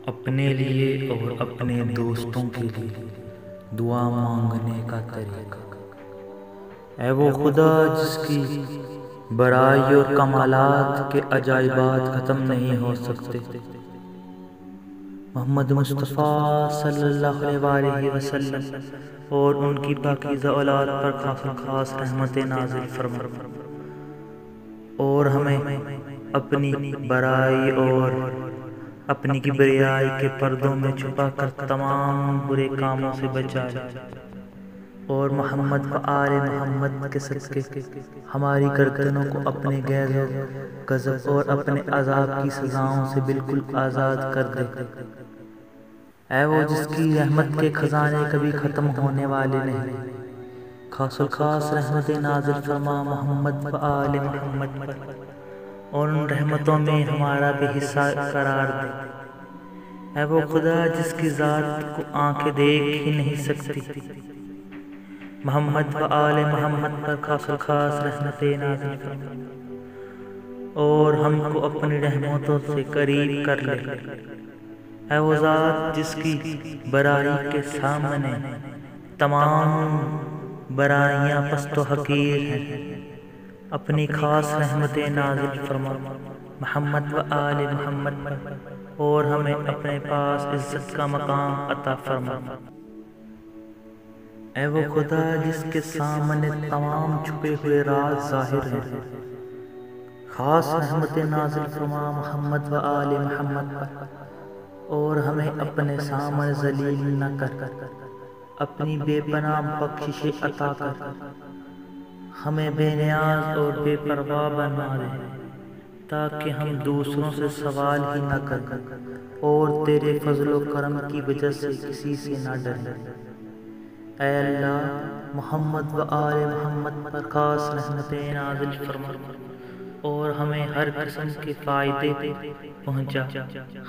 اپنے لیے اور اپنے دوستوں کے لیے دعا مانگنے کا طریقہ۔ اے وہ خدا جس کی بڑائی اور کمالات کے عجائبات ختم نہیں ہو سکتے، محمد مصطفیٰ صلی اللہ علیہ وسلم اور ان کی پاکیزہ اولاد پر خاص رحمت نازل فرما، اور ہمیں اپنی برائی اور اپنی کبریائی کے پردوں میں چھپا کر تمام برے کاموں سے بچا لے، اور محمد و آل محمد کے صدقے ہماری گردنوں کو اپنے غیظ و غضب اور اپنے عذاب کی سزاؤں سے بالکل آزاد کر دے۔ اے وہ جس کی رحمت کے خزانے کبھی ختم ہونے والے نہیں، خاص رحمت نازل فرما محمد و آل محمد پر، اور ان رحمتوں میں ہمارا بھی حصہ قرار دے۔ اے وہ خدا جس کی ذات کو آنکھیں دیکھ ہی نہیں سکتی، محمد و آل محمد پر خاص رحمت نازل فرما، اور ہم کو اپنی رحمتوں سے قریب کر لے۔ اے وہ ذات جس کی برائی کے سامنے تمام برائیاں پست و حقیر ہیں، اپنی خاص رحمت نازل فرما محمد و آل محمد پر، اور ہمیں اپنے پاس عزت کا مقام عطا فرما۔ اے وہ خدا جس کے سامنے تمام چھپے ہوئے راز ظاہر ہیں، خاص رحمت نازل فرما محمد و آل محمد پر، اور ہمیں اپنے سامنے ذلیل نہ کر، اپنی بے پناہ بخشش عطا کر، ہمیں بے نیاز اور بے پرواہ بنا دے، تاکہ ہم دوسروں سے سوال ہی نہ کریں اور تیرے فضل و کرم کی وجہ سے کسی سے نہ ڈریں۔ اے اللہ، محمد و آل محمد پر خاص رحمت نازل فرما، اور ہمیں ہر قسم کے فائدے پہنچا،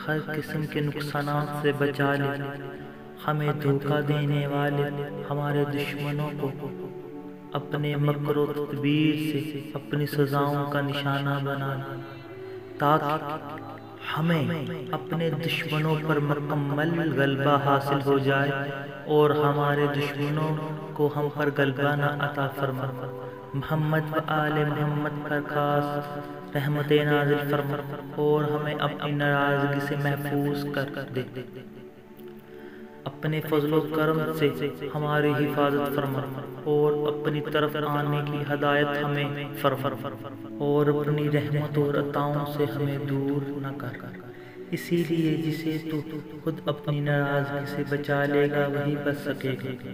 ہر قسم کے نقصانات سے بچا لے، ہمیں دھوکہ دینے والے ہمارے دشمنوں کو اپنے مکر و تدبیر سے اپنی سزاؤں کا نشانہ بنا دے، تاکہ ہمیں اپنے دشمنوں پر مکمل غلبہ حاصل ہو جائے، اور ہمارے دشمنوں کو ہم پر غلبہ نہ عطا فرما۔ محمد و آل محمد پر خاص رحمت نازل فرما، اور ہمیں اپنی ناراضگی سے محفوظ کر دے، اپنے فضل و کرم سے ہماری حفاظت فرما، اور اپنی طرف آنے کی ہدایت ہمیں فرما، اور اپنی رحمت اور عطاؤں سے ہمیں دور نہ کر۔ اسی لیے جسے تو خود اپنی ناراضگی سے بچا لے گا وہی بچ سکے گا،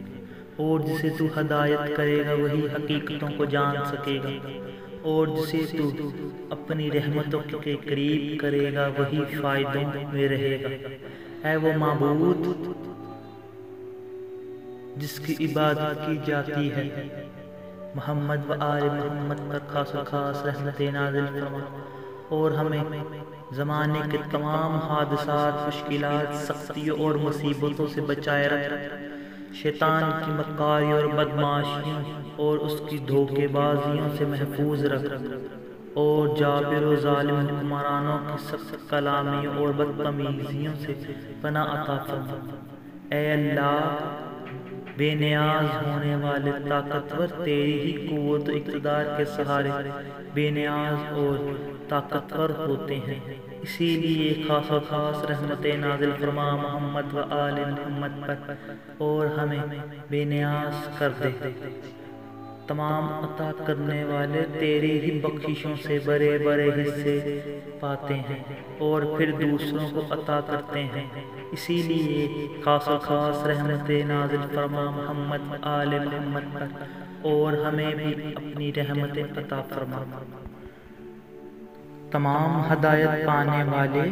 اور جسے تو ہدایت کرے گا وہی حقیقتوں کو جان سکے گا، اور جسے تو اپنی رحمتوں کے قریب کرے گا وہی فائدوں میں رہے گا۔ اے وہ معبود جس کی عبادت کی جاتی ہے، محمد و آل محمد پر خاص رحمت نازل فرما، اور ہمیں زمانے کے تمام حادثات، مشکلات، سختیوں اور مصیبتوں سے بچائے رکھ، شیطان کی مکاری اور بدمعاشیوں اور اس کی دھوکے بازیوں سے محفوظ رکھ، اور جابر و ظالم حکمرانوں کی سخت کلامیوں اور بدتمیزیوں سے پناہ عطا فرما۔ اے اللہ، بے نیاز ہونے والے طاقتور تیری ہی قوت و اقتدار کے سہارے بے نیاز اور طاقتور ہوتے ہیں، اسی لیے خاص رحمت نازل فرما محمد و آل محمد پر، اور ہمیں بے نیاز کر دے۔ تمام عطا کرنے والے تیری ہی بخششوں سے بڑے حصے پاتے ہیں، اور پھر دوسروں کو عطا کرتے ہیں، اسی لیے خاص رحمت نازل فرما محمد و آل محمد پر، اور ہمیں بھی اپنی رحمت عطا فرما۔ تمام ہدایت پانے والے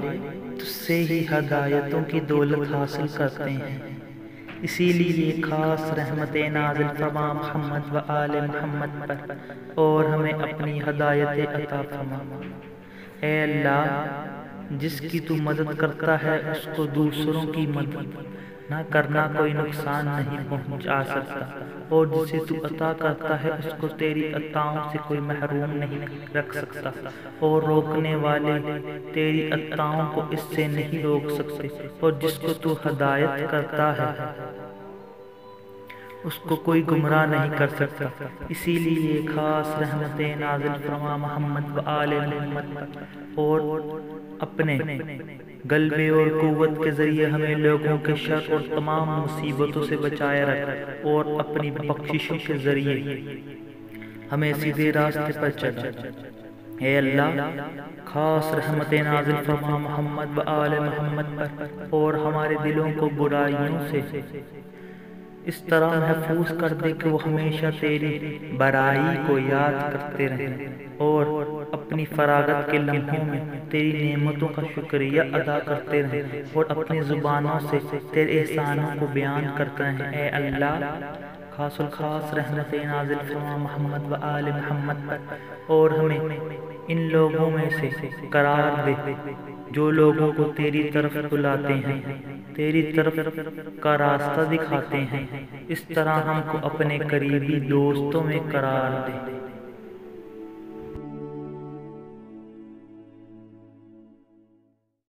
تجھ سے ہی ہدایتوں کی دولت حاصل کرتے ہیں، اسی لیے خاص رحمت نازل فرما محمد و آل محمد پر، اور ہمیں اپنی ہدایت عطا فرما۔ اے اللہ، جس کی تو مدد کرتا ہے اس کو دوسروں کی مدد نہ کرنا کوئی نقصان نہیں پہنچا سکتا، اور جسے تو عطا کرتا ہے اس کو تیری عطاؤں سے کوئی محروم نہیں رکھ سکتا، اور روکنے والے تیری عطاؤں کو اس سے نہیں روک سکتے، اور جس کو تو ہدایت کرتا ہے اس کو کوئی گمراہ نہیں کر سکتا۔ اسی لیے خاص رحمتیں نازل فرما محمد و آل محمد، اور اپنے غلبے اور قوت کے ذریعے ہمیں لوگوں کے شر اور تمام مصیبتوں سے بچائے رکھ، اور اپنی بخششوں کے ذریعے ہمیں سیدھے راستے پر چلا۔ اے اللہ، خاص رحمتیں نازل فرما محمد و آل محمد پر، اور ہمارے دلوں کو برائیوں سے اس طرح محفوظ کر دے کہ وہ ہمیشہ تیری بڑائی کو یاد کرتے رہیں، اور اپنی فراغت کے لمحوں میں تیری نعمتوں کا شکریہ ادا کرتے رہیں، اور اپنی زبانوں سے تیرے احسانوں کو بیان کرتے رہیں۔ اے اللہ، خاص الخاص رحمتیں نازل فرما محمد و آل محمد پر، اور ہمیں ان لوگوں میں سے قرار دے جو لوگوں کو تیری طرف بلاتے ہیں، تیری طرف کا راستہ دکھاتے ہیں، اس طرح ہم کو اپنے قریبی دوستوں میں قرار دے۔